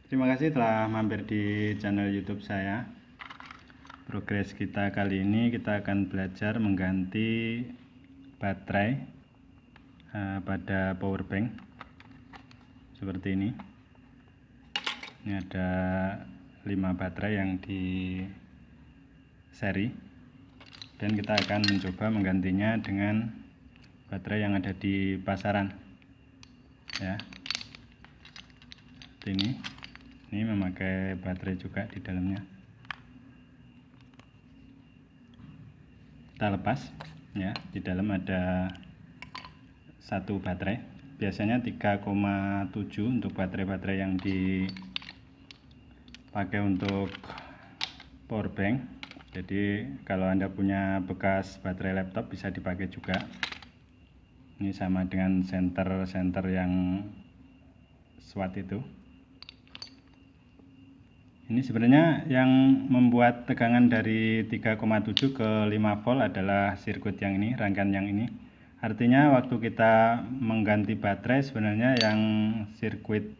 Terima kasih telah mampir di channel YouTube saya. Progres kita kali ini kita akan belajar mengganti baterai pada power bank seperti ini. Ini ada 5 baterai yang di seri, dan kita akan mencoba menggantinya dengan baterai yang ada di pasaran, ya. Seperti ini memakai baterai juga di dalamnya. Kita lepas, ya. Di dalam ada satu baterai, biasanya 3,7 untuk baterai-baterai yang dipakai untuk power bank. Jadi kalau Anda punya bekas baterai laptop bisa dipakai juga. Ini sama dengan senter yang SWAT itu. Ini sebenarnya yang membuat tegangan dari 3,7 ke 5 volt adalah sirkuit yang ini, rangkaian yang ini. Artinya waktu kita mengganti baterai sebenarnya yang sirkuit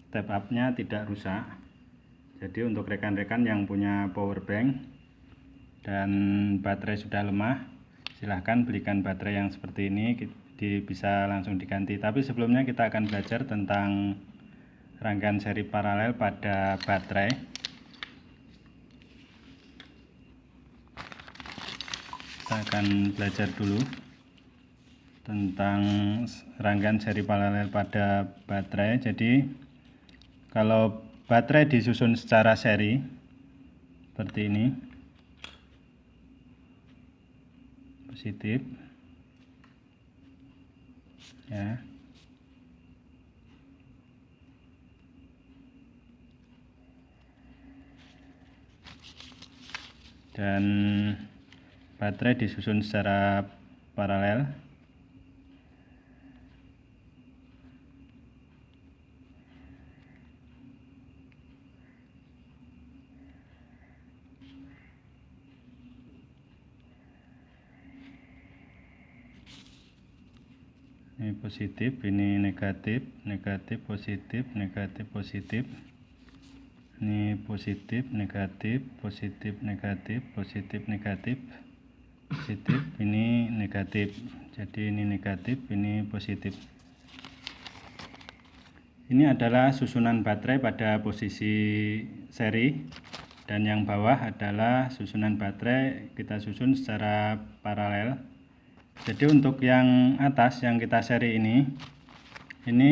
step up-nya tidak rusak. Jadi untuk rekan-rekan yang punya power bank dan baterai sudah lemah, silahkan belikan baterai yang seperti ini, bisa langsung diganti. Tapi sebelumnya kita akan belajar tentang rangkaian seri paralel pada baterai. Kita akan belajar dulu tentang rangkaian seri paralel pada baterai. Jadi kalau baterai disusun secara seri seperti ini, positif, ya. Dan baterai disusun secara paralel. Ini positif, ini negatif, negatif, positif, negatif, positif. Ini positif, negatif, positif, negatif, positif, negatif, positif, ini negatif. Jadi ini negatif, ini positif. Ini adalah susunan baterai pada posisi seri, dan yang bawah adalah susunan baterai kita susun secara paralel. Jadi untuk yang atas yang kita seri ini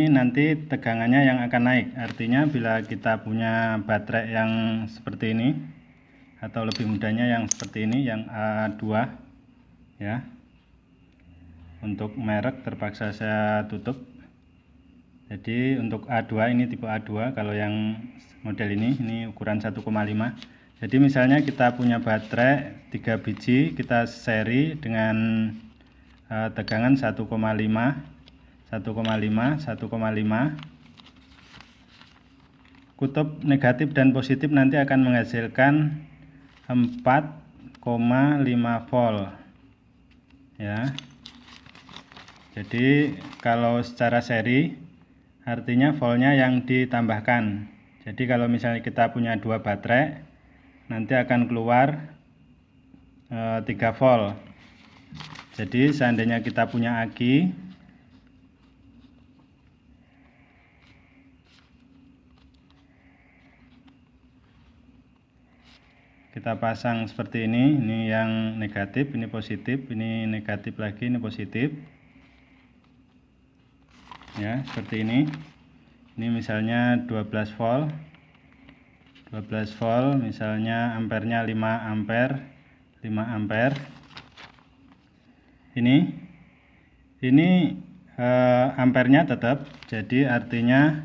nanti tegangannya yang akan naik. Artinya bila kita punya baterai yang seperti ini, atau lebih mudahnya yang seperti ini, yang A2, ya. Untuk merek terpaksa saya tutup. Jadi untuk A2 ini tipe A2, kalau yang model ini ukuran 1,5. Jadi misalnya kita punya baterai 3 biji, kita seri dengan tegangan 1,5, 1,5. Kutub negatif dan positif nanti akan menghasilkan 4,5 volt, ya. Jadi kalau secara seri artinya voltnya yang ditambahkan. Jadi kalau misalnya kita punya 2 baterai, nanti akan keluar 3 volt. Jadi seandainya kita punya aki, kita pasang seperti ini yang negatif, ini positif, ini negatif lagi, ini positif, ya, seperti ini. Ini misalnya 12 volt, 12 volt, misalnya ampernya 5 ampere, 5 ampere. Ini ampernya tetap, jadi artinya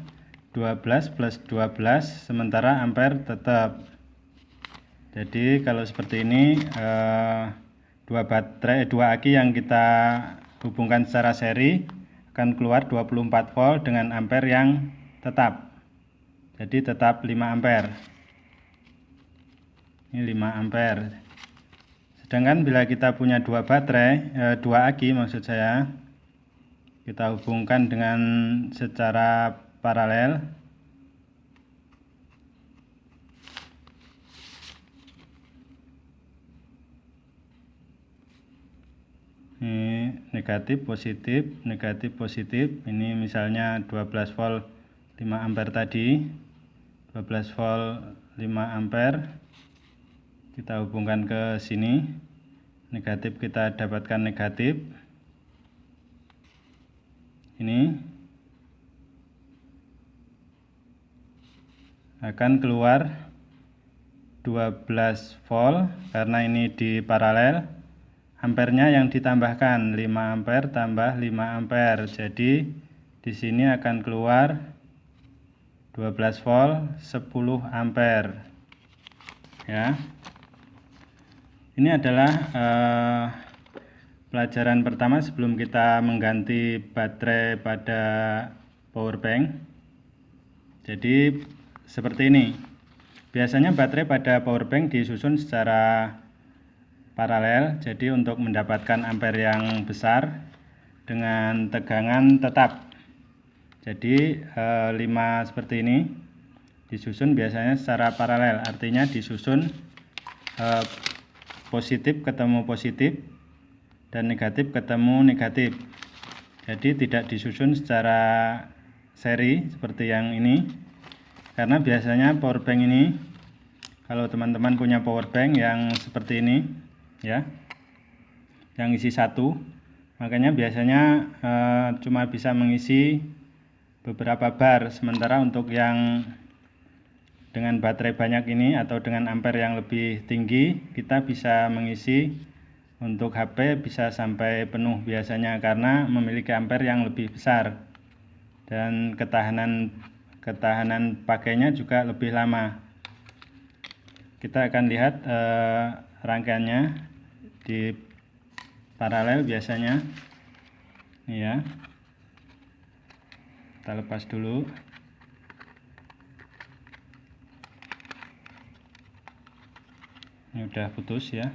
12 plus 12, sementara ampere tetap. Jadi kalau seperti ini, 2 aki yang kita hubungkan secara seri akan keluar 24 volt dengan ampere yang tetap. Jadi tetap 5 ampere. Ini 5 ampere. Sedangkan bila kita punya 2 baterai, 2 aki maksud saya, kita hubungkan dengan secara paralel, Ini negatif positif, negatif positif. Ini misalnya 12 volt 5 ampere tadi, 12 volt 5 ampere kita hubungkan ke sini. Negatif kita dapatkan negatif. Ini akan keluar 12 volt karena ini di paralel. Ampernya yang ditambahkan 5 ampere tambah 5 ampere. Jadi di sini akan keluar 12 volt 10 ampere. Ya. Ini adalah pelajaran pertama sebelum kita mengganti baterai pada power bank. Jadi seperti ini. Biasanya baterai pada power bank disusun secara paralel, jadi untuk mendapatkan ampere yang besar dengan tegangan tetap. Jadi 5 seperti ini disusun biasanya secara paralel, artinya disusun positif ketemu positif dan negatif ketemu negatif. Jadi tidak disusun secara seri seperti yang ini, karena biasanya power bank ini, kalau teman-teman punya power bank yang seperti ini ya, yang isi 1, makanya biasanya cuma bisa mengisi beberapa bar, sementara untuk yang dengan baterai banyak ini atau dengan ampere yang lebih tinggi, kita bisa mengisi untuk HP bisa sampai penuh biasanya, karena memiliki ampere yang lebih besar dan ketahanan pakainya juga lebih lama. Kita akan lihat rangkaiannya di paralel biasanya. Ini ya. Kita lepas dulu. Ini udah putus ya.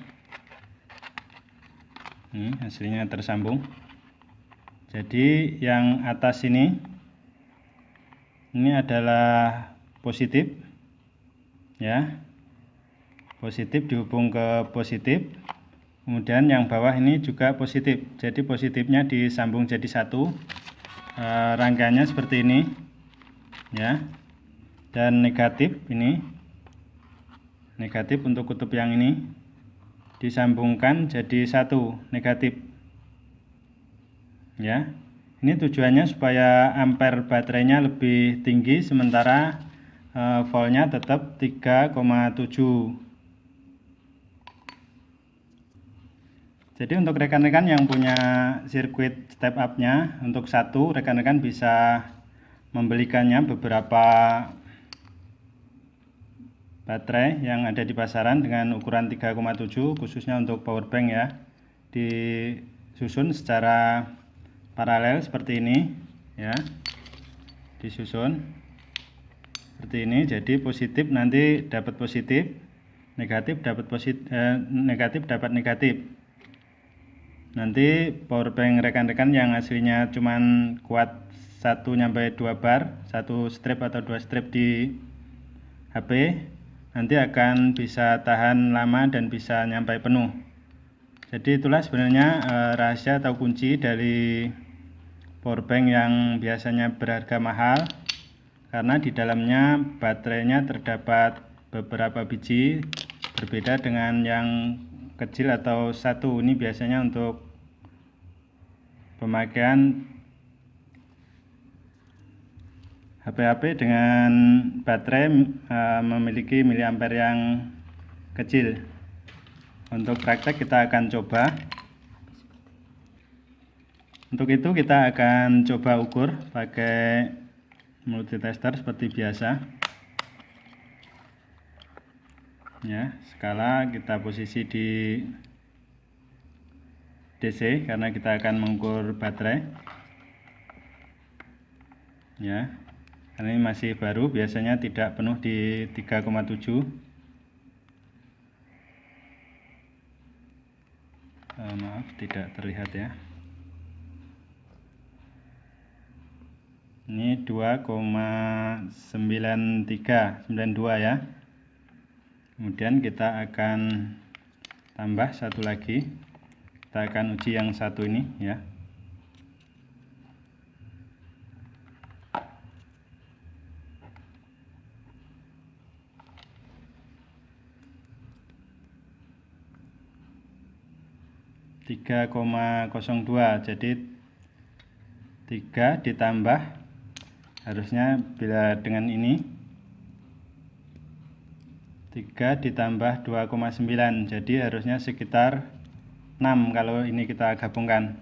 Ini hasilnya tersambung. Jadi yang atas ini adalah positif ya. Positif dihubung ke positif. Kemudian yang bawah ini juga positif. Jadi positifnya disambung jadi satu. Rangkaiannya seperti ini ya. Dan negatif ini, negatif untuk kutub yang ini disambungkan jadi satu, negatif ya. Ini tujuannya supaya ampere baterainya lebih tinggi, sementara voltnya tetap 3,7. Jadi untuk rekan-rekan yang punya sirkuit step up-nya, untuk satu, rekan-rekan bisa membelikannya beberapa baterai yang ada di pasaran dengan ukuran 3,7, khususnya untuk power bank ya. Disusun secara paralel seperti ini ya. Disusun seperti ini, jadi positif nanti dapat positif, negatif dapat positif, negatif dapat negatif. Nanti power bank rekan-rekan yang aslinya cuman kuat 1-2 bar, 1 strip atau 2 strip di HP, nanti akan bisa tahan lama dan bisa nyampai penuh. Jadi itulah sebenarnya rahasia atau kunci dari power bank yang biasanya berharga mahal, karena di dalamnya baterainya terdapat beberapa biji, berbeda dengan yang kecil atau satu. Ini biasanya untuk pemakaian HP-HP dengan baterai memiliki miliampere yang kecil. Untuk praktek kita akan coba. Untuk itu kita akan coba ukur pakai multitester seperti biasa. Ya, skala kita posisi di DC karena kita akan mengukur baterai. Ya, karena ini masih baru, biasanya tidak penuh di 3,7. Maaf, tidak terlihat ya. Ini 2,9392 ya. Kemudian kita akan tambah satu lagi, Kita akan uji yang satu ini ya. (3,02). Jadi 3 ditambah, harusnya bila dengan ini 3 ditambah 2,9, jadi harusnya sekitar 6 kalau ini kita gabungkan.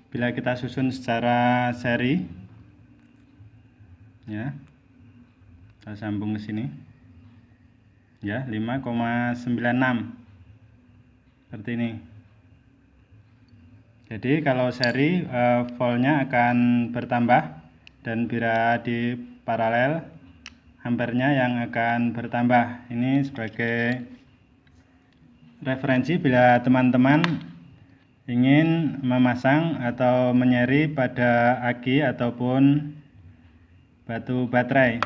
Bila kita susun secara seri ya, kita sambung ke sini ya, 5,96 seperti ini. Jadi kalau seri voltnya akan bertambah, dan bila di paralel ampernya yang akan bertambah. Ini sebagai referensi bila teman-teman ingin memasang atau menyeri pada aki ataupun batu baterai.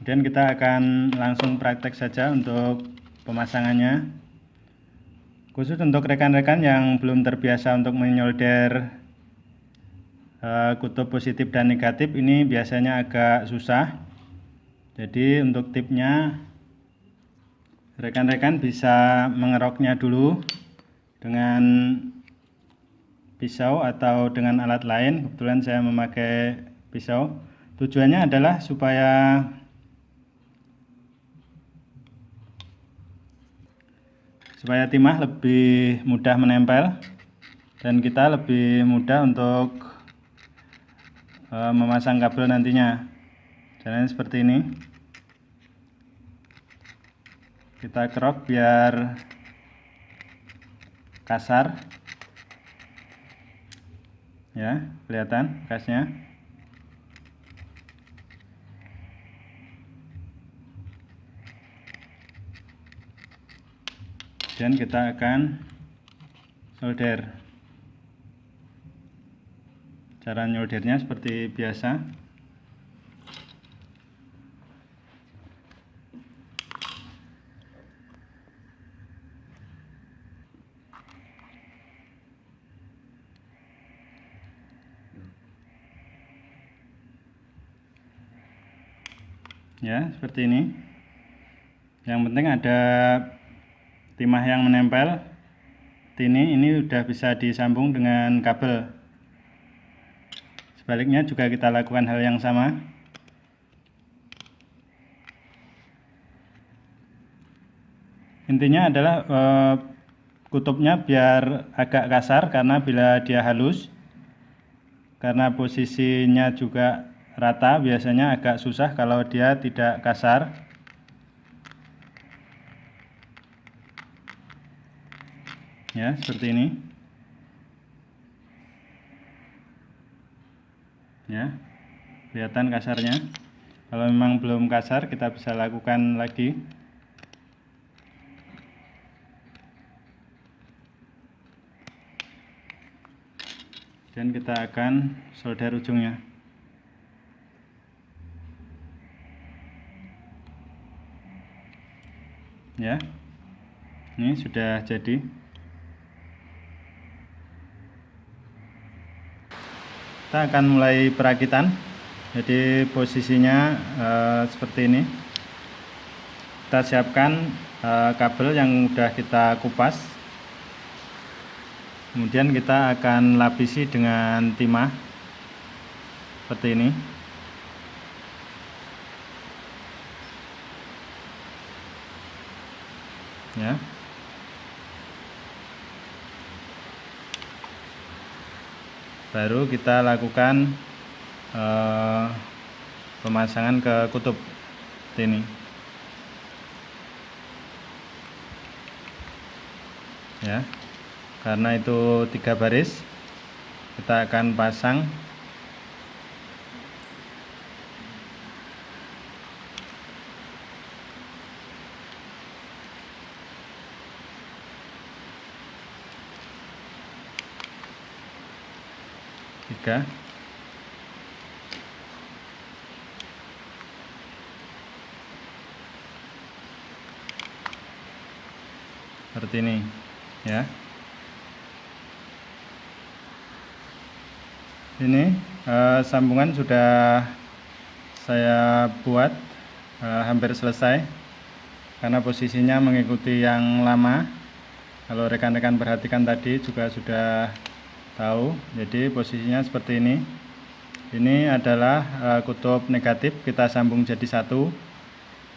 Kemudian kita akan langsung praktek saja untuk pemasangannya. Khusus untuk rekan-rekan yang belum terbiasa untuk menyolder kutub positif dan negatif, ini biasanya agak susah. Jadi untuk tipnya, rekan-rekan bisa mengeroknya dulu dengan pisau atau dengan alat lain. Kebetulan saya memakai pisau. Tujuannya adalah supaya timah lebih mudah menempel dan kita lebih mudah untuk memasang kabel nantinya. Caranya seperti ini. Kita kerok biar kasar ya, kelihatan bekasnya. Dan kita akan solder. Cara nyoldernya seperti biasa. Ya, seperti ini. Yang penting ada timah yang menempel. Ini udah bisa disambung dengan kabel. Sebaliknya juga kita lakukan hal yang sama. Intinya adalah kutubnya biar agak kasar, karena bila dia halus, karena posisinya juga rata, biasanya agak susah kalau dia tidak kasar. Ya, seperti ini. Ya, kelihatan kasarnya. Kalau memang belum kasar, kita bisa lakukan lagi. Dan kita akan solder ujungnya. Ya, ini sudah jadi. Kita akan mulai perakitan. Jadi posisinya seperti ini. Kita siapkan kabel yang sudah kita kupas. Kemudian kita akan lapisi dengan timah seperti ini. Ya. Baru kita lakukan pemasangan ke kutub seperti ini. Ya, karena itu 3 baris, kita akan pasang tiga. seperti ini ya. Ini sambungan sudah saya buat hampir selesai karena posisinya mengikuti yang lama. Kalau rekan-rekan perhatikan tadi juga sudah tahu, jadi posisinya seperti ini. Ini adalah kutub negatif, kita sambung jadi satu.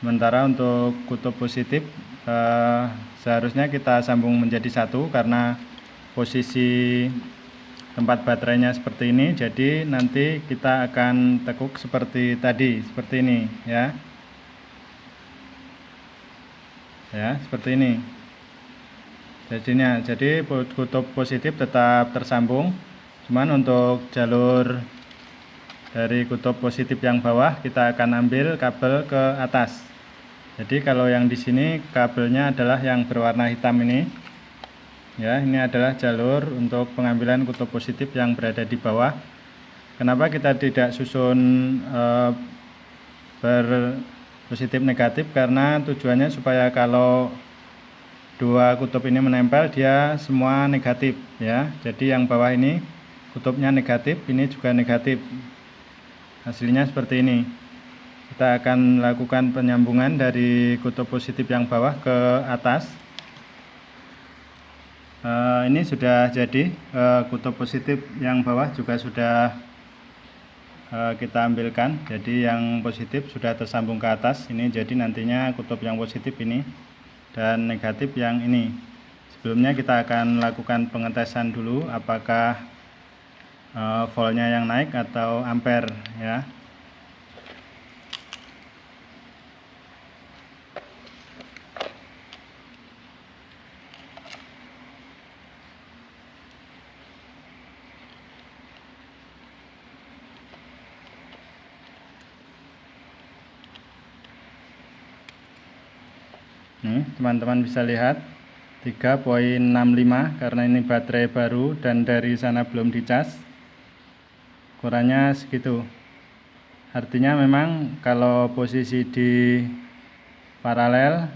Sementara untuk kutub positif seharusnya kita sambung menjadi satu karena posisi tempat baterainya seperti ini. Jadi nanti kita akan tekuk seperti tadi, seperti ini ya. Ya, seperti ini. Jadi kutub positif tetap tersambung. Cuman untuk jalur dari kutub positif yang bawah kita akan ambil kabel ke atas. Jadi kalau yang di sini kabelnya adalah yang berwarna hitam ini. Ya, ini adalah jalur untuk pengambilan kutub positif yang berada di bawah. Kenapa kita tidak susun berpositif negatif? Karena tujuannya supaya kalau dua kutub ini menempel dia semua negatif ya. Jadi yang bawah ini kutubnya negatif, ini juga negatif. Hasilnya seperti ini. Kita akan lakukan penyambungan dari kutub positif yang bawah ke atas. Ini sudah jadi, kutub positif yang bawah juga sudah kita ambilkan. Jadi yang positif sudah tersambung ke atas. Ini jadi nantinya kutub yang positif ini dan negatif yang ini. Sebelumnya kita akan lakukan pengetesan dulu apakah voltnya yang naik atau ampere ya. Nih, teman-teman bisa lihat 3,65 karena ini baterai baru dan dari sana belum dicas. Ukurannya segitu. Artinya memang kalau posisi di paralel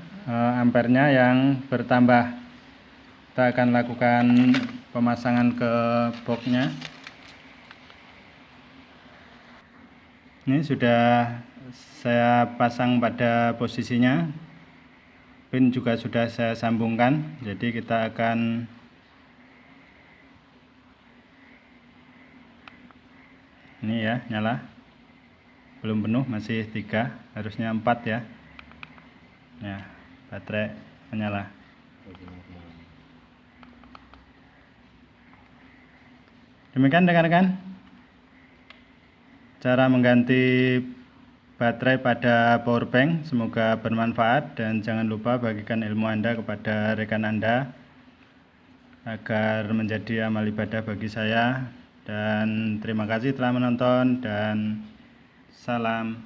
ampernya yang bertambah. Kita akan lakukan pemasangan ke boxnya. Ini sudah saya pasang pada posisinya. Pin juga sudah saya sambungkan. Jadi kita akan ini ya, nyala. Belum penuh, masih 3, harusnya 4 ya. Nah, baterai menyala. Demikian rekan-rekan cara mengganti baterai pada power bank. Semoga bermanfaat dan jangan lupa bagikan ilmu Anda kepada rekan Anda agar menjadi amal ibadah bagi saya. Dan terima kasih telah menonton dan salam